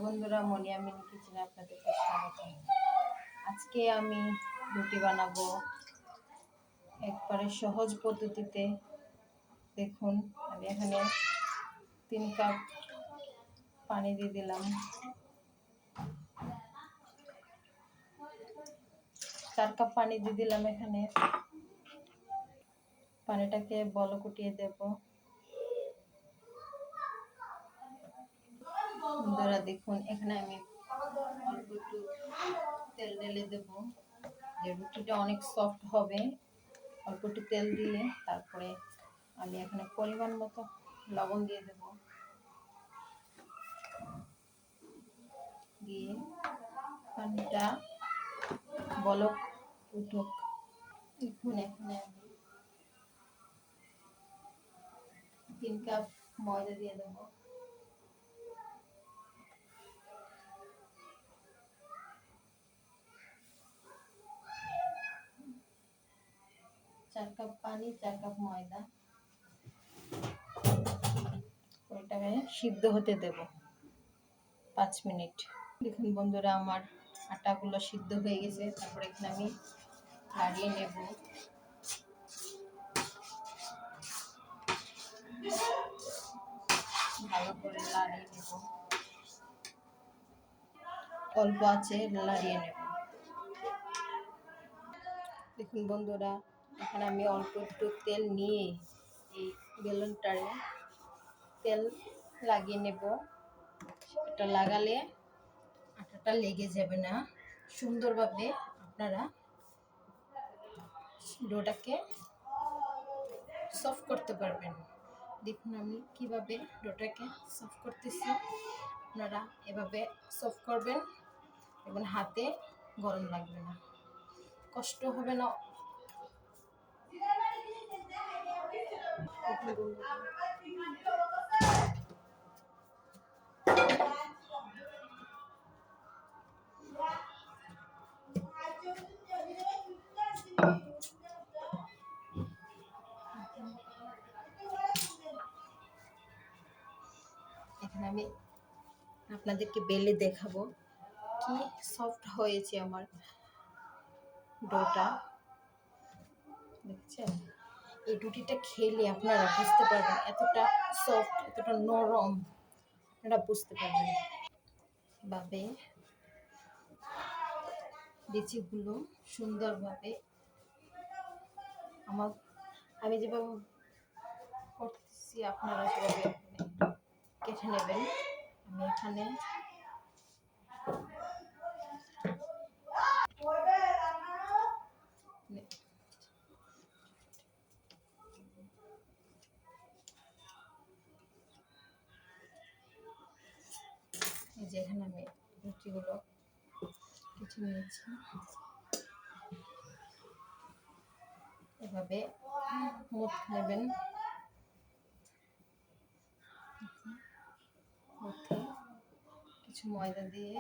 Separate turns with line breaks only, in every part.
বন্ধুরা, মনিয়ামিনি কিচেনে আপনাদেরকে স্বাগত। আজকে আমি রুটি বানাবো একবারে সহজ পদ্ধতিতে। দেখুন, আমি এখানে 3 কাপ পানি দিয়ে দিলাম, 4 কাপ পানি দিয়ে দিলাম। এখানে পানিটাকে বলক উঠিয়ে দেব। বন্ধুরা দেখুন, এখানে আমি অল্প একটু তেল ঢেলে দেব, যে রুটিটা অনেক সফট হবে। অল্প একটু তেল দিয়ে তারপরে আমি এখানে পরিমাণ মতো লবণ দিয়ে দেব, দিয়ে পানিটা বলক উঠুক। দেখুন, এখানে আমি 3 কাপ ময়দা দিয়ে দেবো, 4 কাপ পানি, 4 কাপ ময়দা। ওইটাকে সিদ্ধ হতে দেব 5 মিনিট। দেখুন বন্ধুরা, আমার আটাগুলো সিদ্ধ হয়ে গেছে। তারপরে এখানে আমি নাড়িয়ে নেব। ভালো করে নাড়িয়ে নেব, অল্প আছে নাড়িয়ে নেব। দেখুন বন্ধুরা, এখানে আমি অল্প একটু তেল নিয়ে এই বেলুনটারে তেল লাগিয়ে নেব। এটা লাগালে আটাটা লেগে যাবে না, সুন্দরভাবে আপনারা ডোটাকে সফট করতে পারবেন। দেখুন আমি কিভাবে ডোটাকে সফট করতেছি। আপনারা এভাবে সফট করবেন এবং হাতে গরম লাগবে না, কষ্ট হবে না। এখানে আমি আপনাদেরকে বেলে দেখাবো কি সফট হয়েছে আমার ডোটা। দেখছেন, এই রুটিটা খেলে আপনারা বুঝতে পারবেন এতটা সফট, এতটা নরম, আপনারা বুঝতে পারবেন। ভাবে লিচিগুলো সুন্দরভাবে আমি যেভাবে করতেছি আপনারা সেভাবে কেটে নেবেন। আমি এখানে যেখানে আমি রুটিগুলো কেটে নিয়েছি, এভাবে মুঠ নেবেন। মুঠে কিছু ময়দা দিয়ে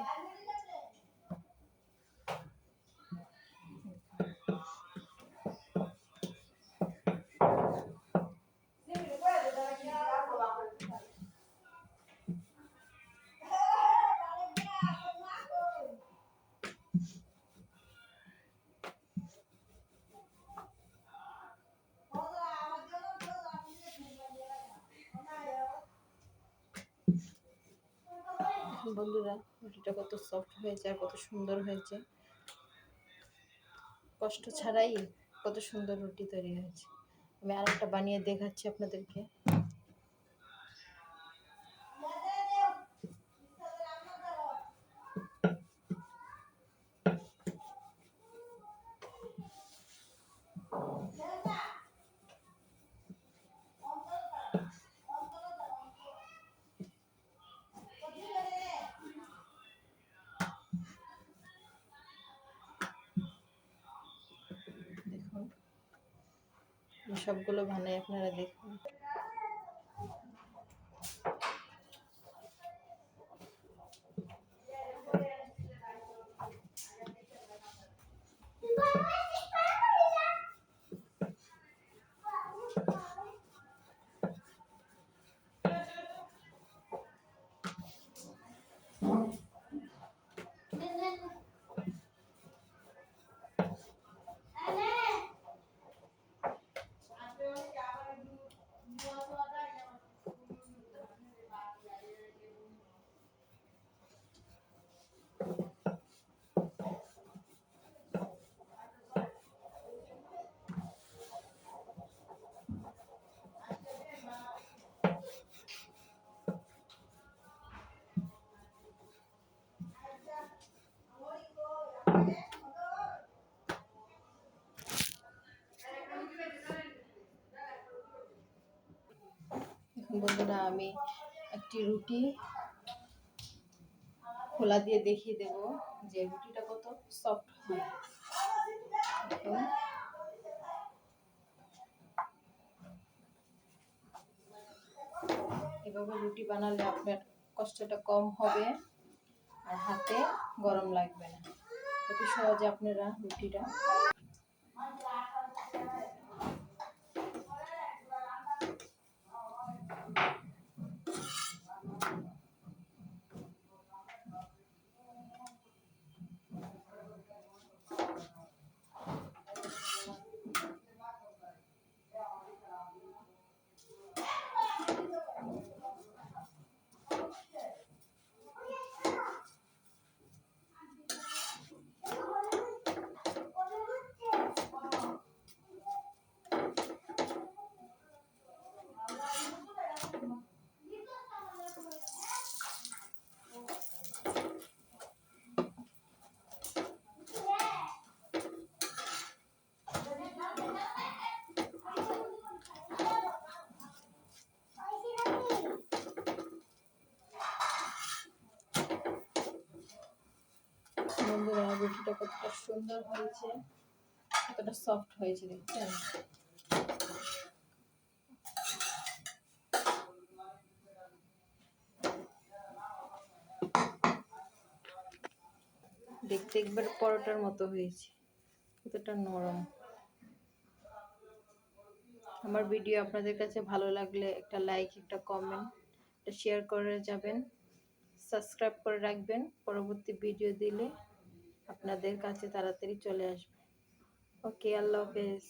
বন্ধুরা, রুটিটা কত সফট হয়েছে আর কত সুন্দর হয়েছে। কষ্ট ছাড়াই কত সুন্দর রুটি তৈরি হয়েছে। আমি আরেকটা বানিয়ে দেখাচ্ছি আপনাদেরকে। দেখুন, সবগুলো বানাই, আপনারা দেখুন। বন্ধুরা আমি একটি রুটি খোলা দিয়ে দেখিয়ে দেব যে রুটিটা কত সফট হয়। দেখুন, এভাবে রুটি বানালে আপনার কষ্টটা কম হবে আর হাতে গরম লাগবে না। অতি সহজে আপনারা রুটিটা বন্ধুরা রুটিটা কতটা সুন্দর হয়েছে, কতটা সফট হয়েছে দেখছেন। দেখতে একবার পরোটার মতো হয়েছে, কতটা নরম। আমার ভিডিও আপনাদের কাছে ভালো লাগলে একটা লাইক, একটা কমেন্ট, একটা শেয়ার করে যাবেন, সাবস্ক্রাইব করে রাখবেন। পরবর্তী ভিডিও দিলে আপনাদের কাছে তাড়াতাড়ি চলে আসবে। ওকে, আল্লাহ হাফেজ।